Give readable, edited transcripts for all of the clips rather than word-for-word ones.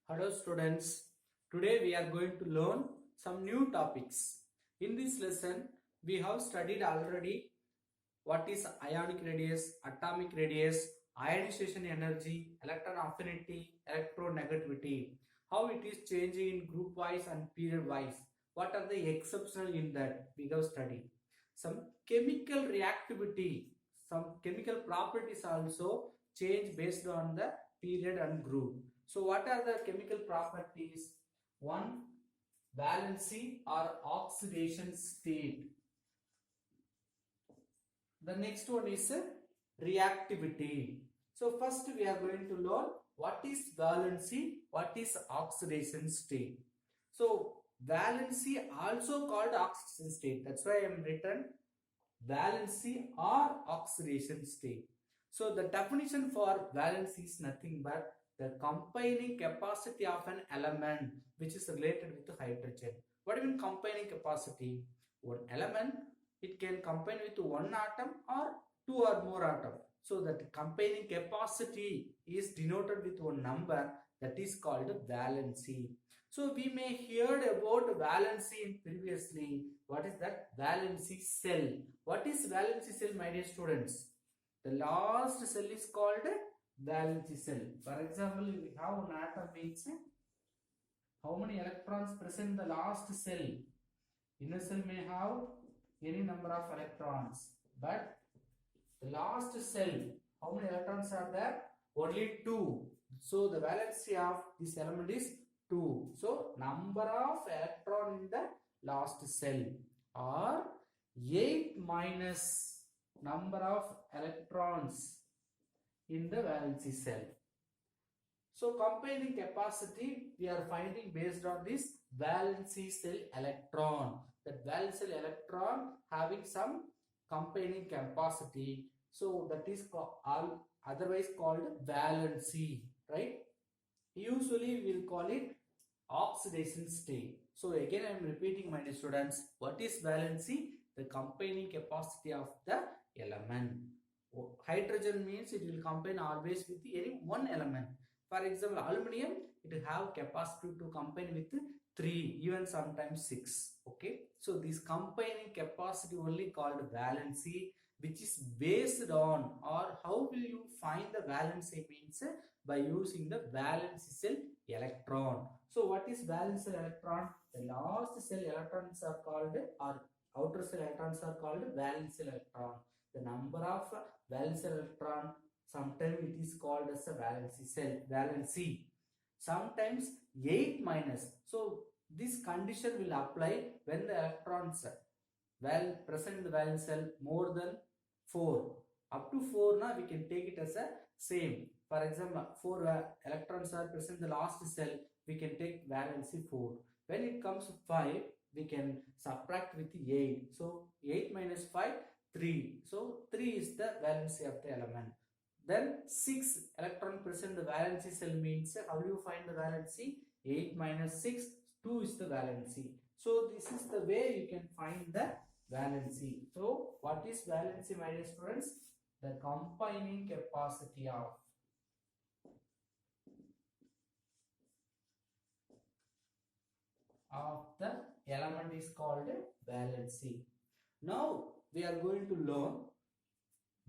Hello students, today we are going to learn some new topics. In this lesson, we have studied already what is ionic radius, atomic radius, ionization energy, electron affinity, electronegativity, how it is changing in group wise and period wise. What are the exceptional in that we have studied. Some chemical reactivity, some chemical properties also change based on the period and group. So what are the chemical properties? One, valency or oxidation state. The next one is reactivity. So first we are going to learn what is valency, what is oxidation state. So valency also called oxidation state. That's why I am written valency or oxidation state. So the definition for valency is nothing but the combining capacity of an element which is related with hydrogen. What do you mean combining capacity? One element, it can combine with one atom or two or more atoms. So that combining capacity is denoted with one number, that is called valency. So we may heard about valency previously. What is that? Valency cell. What is valency cell, my dear students? The last cell is called valency cell. For example, we have an atom means how many electrons present in the last cell. Inner cell may have any number of electrons, but the last cell, how many electrons are there? Only 2. So the valency of this element is 2. So number of electron in the last cell are 8 minus number of electrons in the valency cell. So combining capacity we are finding based on this valency cell electron. That valency cell electron having some combining capacity. So that is otherwise called valency, right? Usually we will call it oxidation state. So again I am repeating, my dear students, what is valency? The combining capacity of the element. Hydrogen means it will combine always with any one element. For example, aluminum, it will have capacity to combine with 3, even sometimes 6. Okay, so this combining capacity only called valency, which is based on, or how will you find the valency means by using the valency cell electron. So what is valence cell electron? The last cell electrons are called, or outer cell electrons are called valence cell electron. The number of valence cell electron, sometimes it is called as a valency cell, valency. Sometimes 8 minus. So this condition will apply when the electrons present in the valence cell more than 4. Up to 4 now we can take it as a same. For example, 4 electrons are present in the last cell, we can take valency 4. When it comes to 5, we can subtract with 8. So 8 minus 5, 3. So 3 is the valency of the element. Then 6 electron present in the valency cell means how do you find the valency? 8 minus 6, 2 is the valency. So this is the way you can find the valency. So what is valency, my dear students? The combining capacity of the element is called valency. Now we are going to learn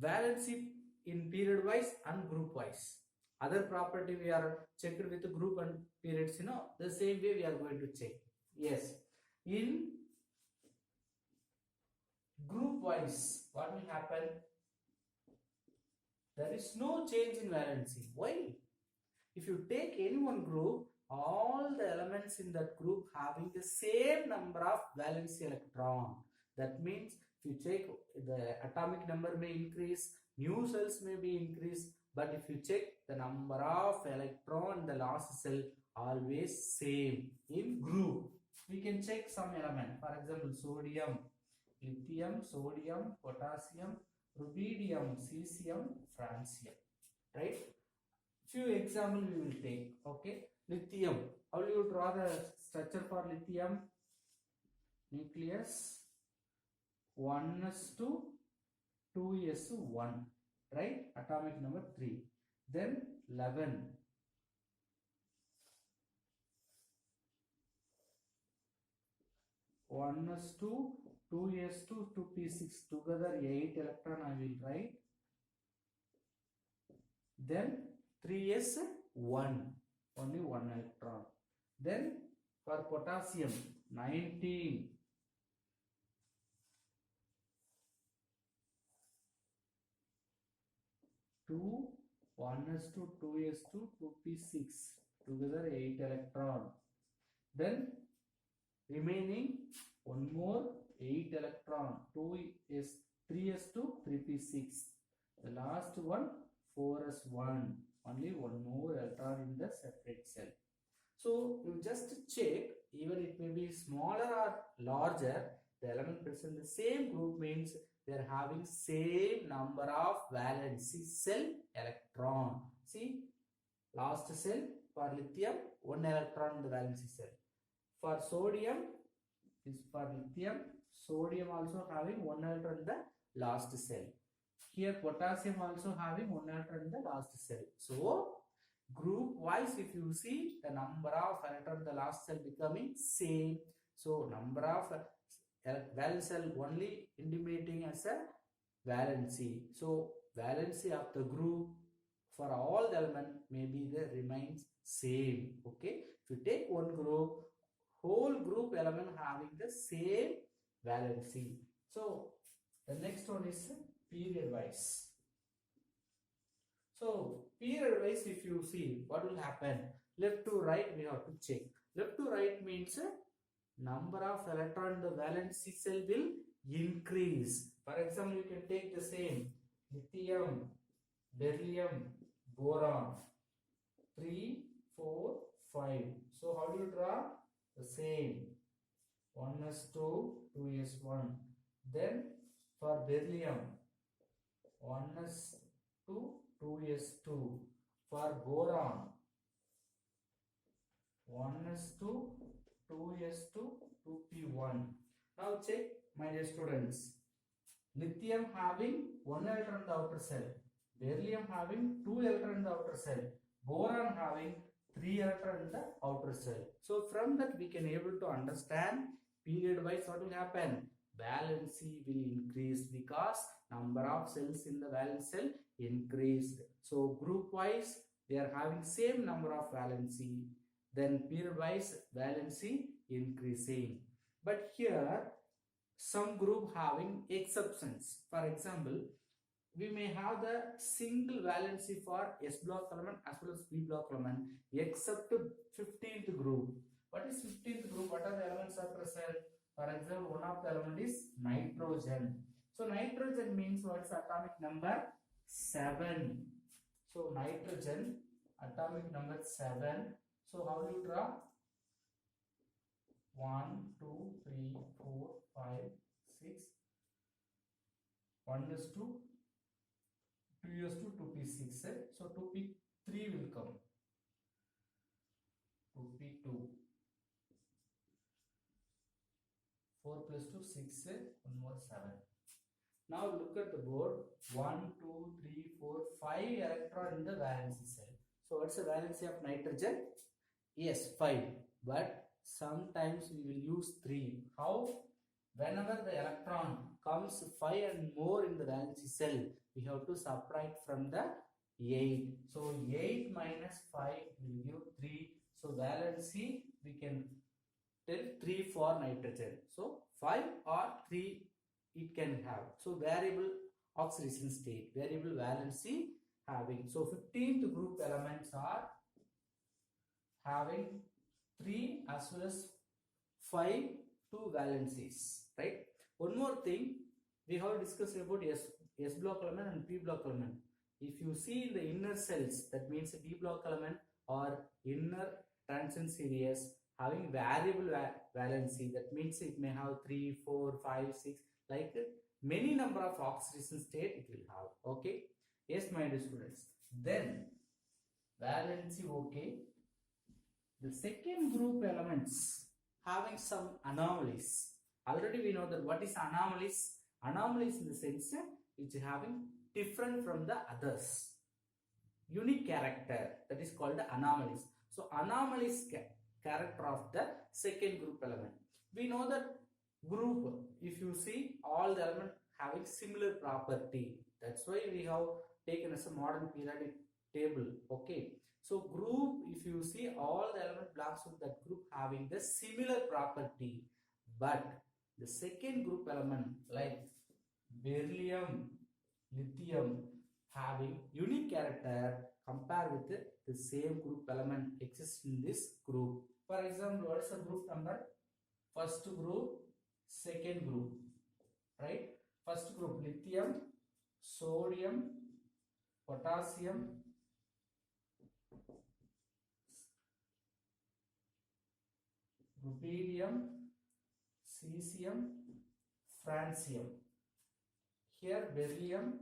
valency in period wise and group wise. Other property we are checked with group and periods, the same way we are going to check. Yes, in group wise, what will happen? There is no change in valency. Why? If you take any one group, all the elements in that group having the same number of valency electron. That means if you check, the atomic number may increase, new cells may be increased, but if you check the number of electron in the last cell always same in group. We can check some element. For example, sodium, lithium, sodium, potassium, rubidium, cesium, francium. Right? Few examples we will take. Okay, lithium. How will you draw the structure for lithium? Nucleus 1s2 2s1, right? Atomic number 3. Then 11. 1s2, 2s2, 2p6 together 8 electron I will write. Then 3s1, only 1 electron. Then for potassium 19, 2, 1s2, 2s2, 2p6 together 8 electron. Then remaining one more 8 electron, 3s2, 3p6. The last one 4s1, only one more electron in the separate cell. So you just check, even it may be smaller or larger, the element present in the same group means they are having same number of valency cell electron. See, last cell for lithium, 1 electron in the valency cell. For sodium, is for lithium, sodium also having 1 electron in the last cell. Here potassium also having 1 electron in the last cell. So group wise, if you see, the number of electron in the last cell becoming same. So number of valence cell only intimating as a valency. So valency of the group for all the element maybe the remains same. Okay, if you take one group, whole group element having the same valency. So the next one is period wise. So period wise, if you see, what will happen? Left to right we have to check. Left to right means number of electron in the valency cell will increase. For example, you can take the same lithium, beryllium, boron, 3, 4, 5. So how do you draw? The same, 1s2, 2s1. Then for beryllium, 1s2, 2s2. For boron, 1s2, 2s2, 2p1. Now check, my dear students. Lithium having 1 electron in the outer cell, beryllium having 2 electron in the outer cell, boron having 3 electron in the outer cell. So from that we can able to understand period wise what will happen. Valency will increase because number of cells in the valence cell increased. So group wise they are having same number of valency. Then period wise valency increasing. But here some group having exceptions. For example, we may have the single valency for S block element as well as P block element except 15th group. What is 15th group? What are the elements are present? For example, one of the element is nitrogen. So nitrogen means what is atomic number? 7. So nitrogen atomic number 7. So how do you draw? 1, 2, 3, 4, 5, 6. 1 is 2. 2 is 2, 2p6. So 2p3 will come. 2p2. 4 plus 2, 6. 1 more 7. Now look at the board. 1, 2, 3, 4, 5 electron in the valency cell. So what's the valency of nitrogen? Yes, 5. But sometimes we will use 3. How? Whenever the electron comes 5 and more in the valency cell, we have to subtract from the 8. So 8 minus 5 will give 3. So valency we can tell 3 for nitrogen. So 5 or 3 it can have. So variable oxidation state, variable valency having. So 15th group elements are having 3 as well as 5 two valencies, right? One more thing we have discussed about S block element and P block element. If you see in the inner cells, that means a D block element or inner transition series having variable valency, that means it may have 3, 4, 5, 6, like many number of oxidation state it will have. Okay, yes my dear students. Then valency, okay. The second group elements having some anomalies. Already we know that what is anomalies. Anomalies in the sense which having different from the others, unique character, that is called the anomalies. So anomalies character of the second group element. We know that Group, if you see all the elements having similar property, that's why we have taken as a modern periodic table. Okay, so group, if you see all the element belongs to that group having the similar property, but the second group element like beryllium, lithium having unique character compared with the same group element exists in this group. For example, what is the group number? First group, second group, right? First group lithium, sodium, potassium, rubidium, cesium, francium. Here beryllium,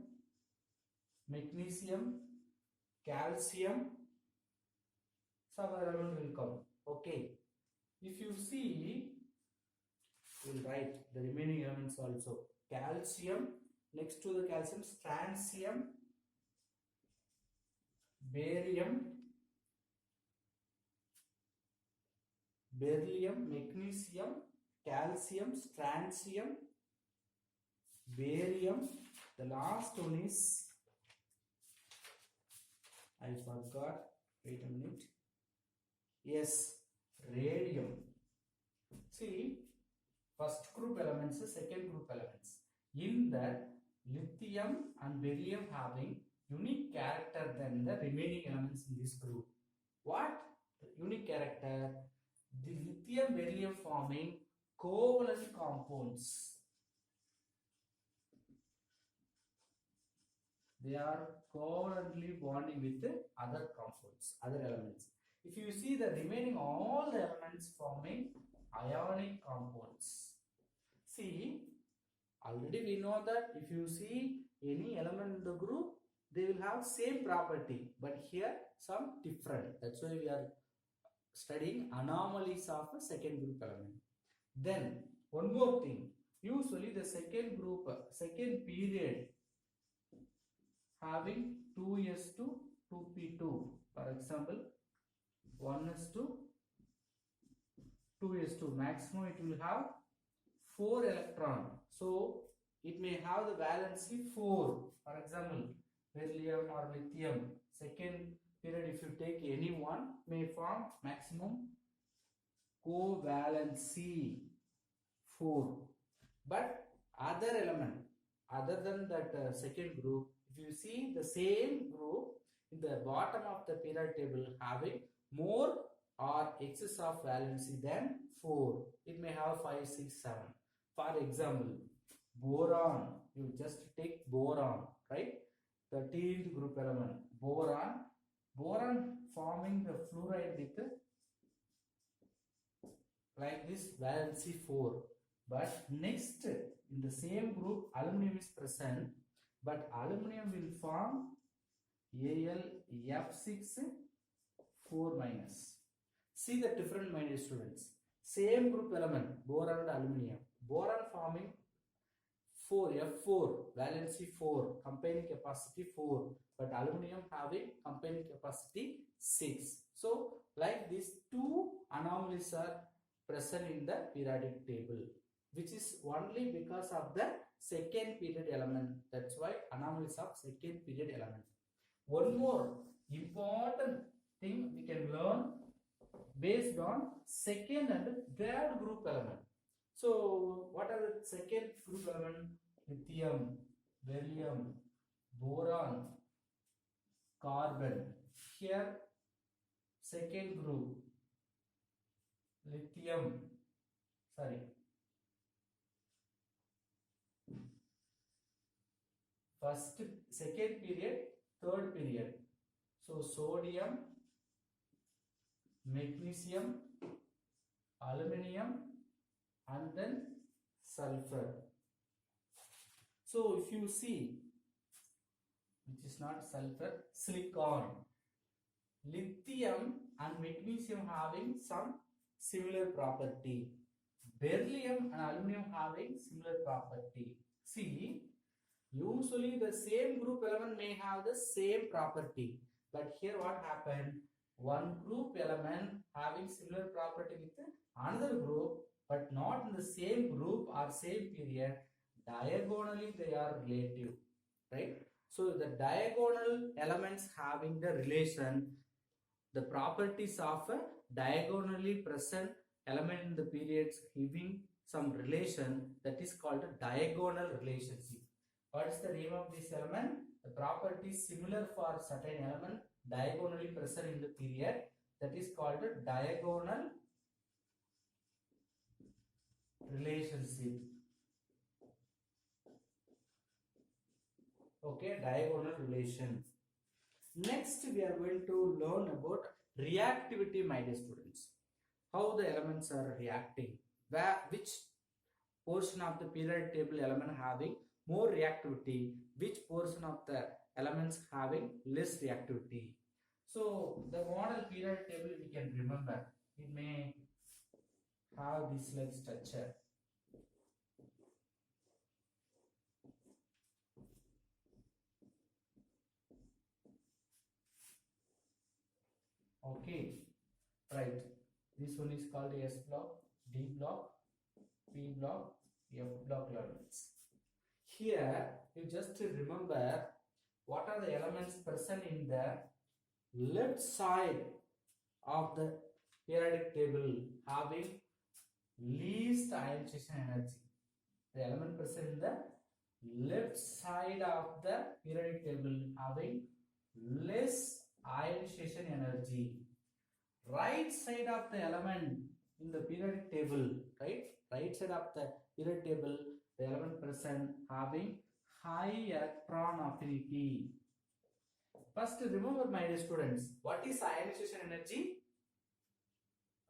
magnesium, calcium, some other element will come. Okay, if you see, we'll write the remaining elements also. Calcium, next to the calcium, strontium, barium, beryllium, magnesium, calcium, strontium, barium. The last one is, I forgot, wait a minute. Yes, radium. See, first group elements, second group elements. In that, lithium and beryllium having unique character than the remaining elements in this group. What unique character? The lithium beryllium forming covalent compounds. They are covalently bonding with the other compounds, other elements. If you see the remaining all the elements forming ionic compounds. See, already we know that if you see any element in the group, they will have same property, but here some different. That's why we are studying anomalies of a second group element. Then one more thing, usually the second group, second period having 2s2, 2p2. For example, 1s2, 2s2. Maximum it will have 4 electron. So it may have the valency 4. For example, beryllium or lithium, second period if you take any one, may form maximum covalency 4. But other element, other than that second group, if you see the same group in the bottom of the periodic table having more or excess of valency than 4, it may have 5, 6, 7. For example, boron, you just take boron, right? 13th group element, boron. Boron forming the fluoride with like this valency 4. But next in the same group aluminum is present, but aluminum will form AlF6 4 minus. See the different, my dear students. Same group element, boron and aluminum. Boron forming 4, F4, valency 4, combining capacity 4, but aluminum having combining capacity 6. So, like these two anomalies are present in the periodic table, which is only because of the second period element. That's why anomalies of second period element. One more important thing we can learn based on second and third group element. So, what are the second group element? Lithium, beryllium, boron, carbon. Here, second group, lithium, first, second period, third period. So, sodium, magnesium, aluminum, and then sulfur. So if you see, which is not sulfur, silicon, lithium and magnesium having some similar property, beryllium and aluminum having similar property. See, usually the same group element may have the same property, but here what happened? One group element having similar property with another group, but not in the same group or same period. Diagonally they are relative, right? So the diagonal elements having the relation, the properties of a diagonally present element in the periods having some relation, that is called a diagonal relationship. What is the name of this element? The property is similar for certain element diagonally present in the period, that is called a diagonal relationship. Okay, diagonal relation. Next, we are going to learn about reactivity, my dear students. How the elements are reacting, which portion of the periodic table element having more reactivity, which portion of the elements having less reactivity. So the model periodic table we can remember, it may have this like structure. Okay, right. This one is called S block, D block, P block, F block elements. Here, you just remember what are the elements present in the left side of the periodic table having least ionization energy. The element present in the left side of the periodic table having less ionization energy. Right side of the element in the periodic table, right side of the periodic table, the element present having high electron affinity. First, remember, my dear students, what is ionization energy?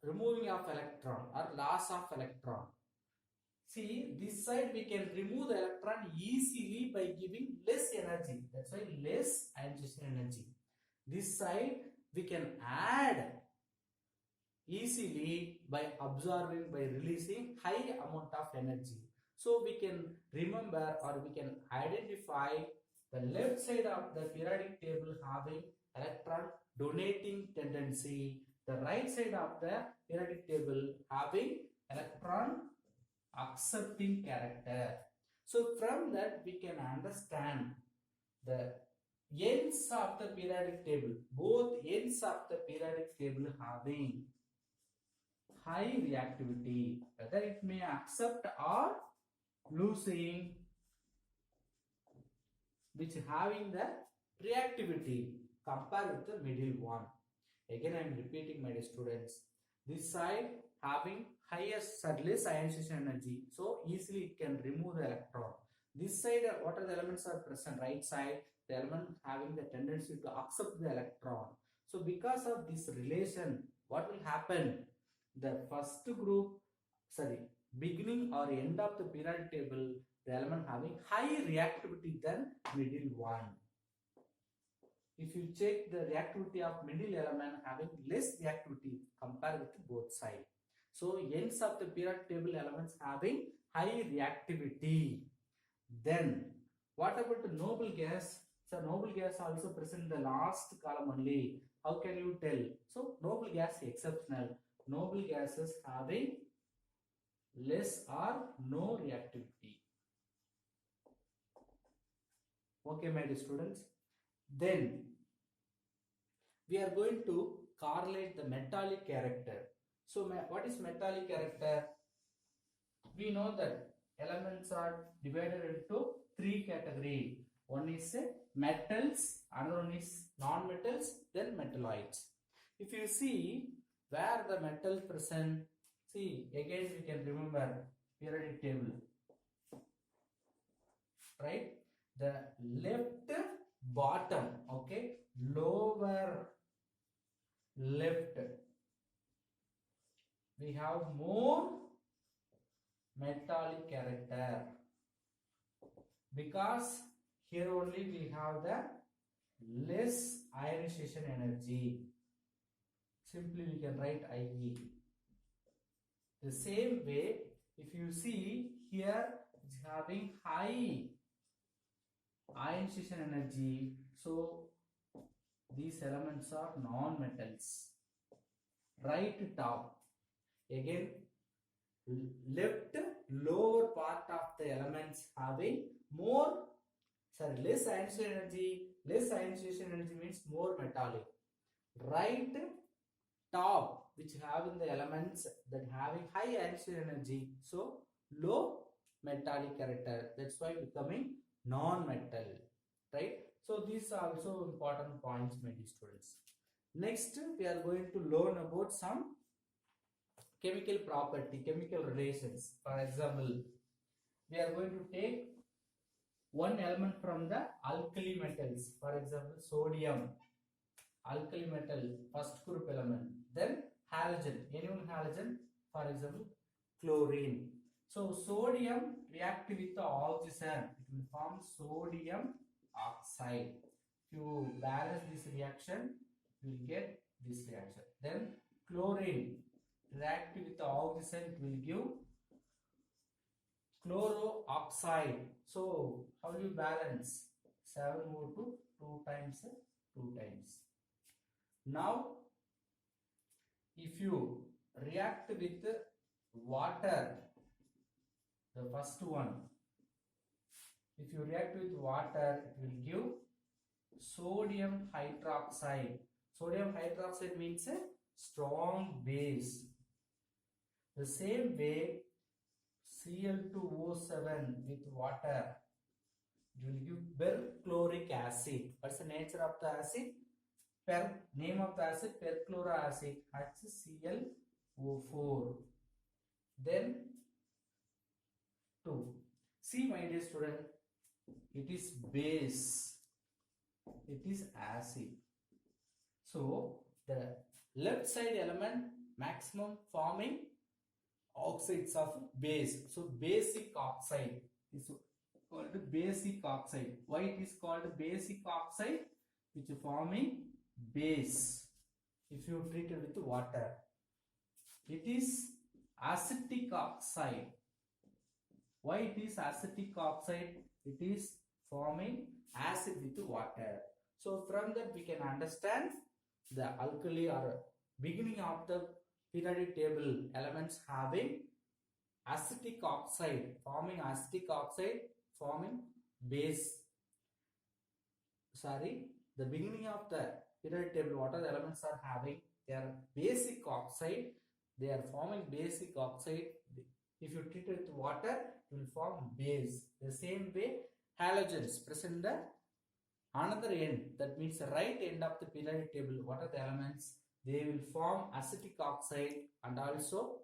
Removing of electron or loss of electron. See, this side we can remove the electron easily by giving less energy. That's why less ionization energy. This side we can add easily by absorbing, by releasing high amount of energy. So we can remember or we can identify the left side of the periodic table having electron donating tendency, the right side of the periodic table having electron accepting character. So from that we can understand the ends of the periodic table, both ends of the periodic table having high reactivity, whether it may accept or losing, which having the reactivity compared with the middle one. Again, I am repeating, my dear students. This side having highest surface ionization energy, so easily it can remove the electron. This side, what are the elements are present? Right side, the element having the tendency to accept the electron. So because of this relation, what will happen? The first group, beginning or end of the periodic table, the element having high reactivity than middle one. If you check the reactivity of middle element having less reactivity compared with both sides. So ends of the periodic table elements having high reactivity. Then what about the noble gas? So noble gas also present in the last column only. How can you tell? So noble gas exceptional. Noble gases having less or no reactivity. Okay, my dear students. Then we are going to correlate the metallic character. So what is metallic character? We know that elements are divided into three categories. One is metals, another one is non-metals, then metalloids. If you see where the metal present, see again we can remember periodic table, right? The left bottom, okay, lower left, we have more metallic character because here only we have the less ionization energy. Simply we can write IE. The same way, if you see here it's having high ionization energy, so these elements are non-metals. Right top, again left lower part of the elements having less ionization energy. Less ionization energy means more metallic. Right top which having the elements that having high ionization energy, so low metallic character, that's why becoming non-metal, right? So these are also important points, my dear students. Next we are going to learn about some chemical property, chemical relations. For example, we are going to take one element from the alkali metals, for example sodium, alkali metal, first group element. Then halogen, any one halogen, for example chlorine. So sodium react with the oxygen, it will form sodium oxide. If you balance this reaction, you will get this reaction. Then chlorine react with the oxygen, it will give chloro-oxide. So how do you balance? 7 over 2, 2 times, 2 times. Now if you react with water, the first one, if you react with water, it will give sodium hydroxide. Sodium hydroxide means a strong base. The same way Cl2O7 with water, it will give perchloric acid. What's the nature of the acid? Name of the acid perchloroacid, HClO4. Then 2. See my dear student, it is base, it is acid. So the left side element maximum forming oxides of base. So basic oxide is called basic oxide. Why it is called basic oxide? Which is forming base if you treat it with water. It is acetic oxide. Why it is acetic oxide? It is forming acid with water. So from that we can understand the alkali or beginning of the periodic table elements having acetic oxide, forming base. The beginning of the periodic table, what are the elements are having? They are basic oxide. They are forming basic oxide. If you treat it with water, it will form base. The same way, halogens present the another end, that means the right end of the periodic table. What are the elements? They will form acetic oxide and also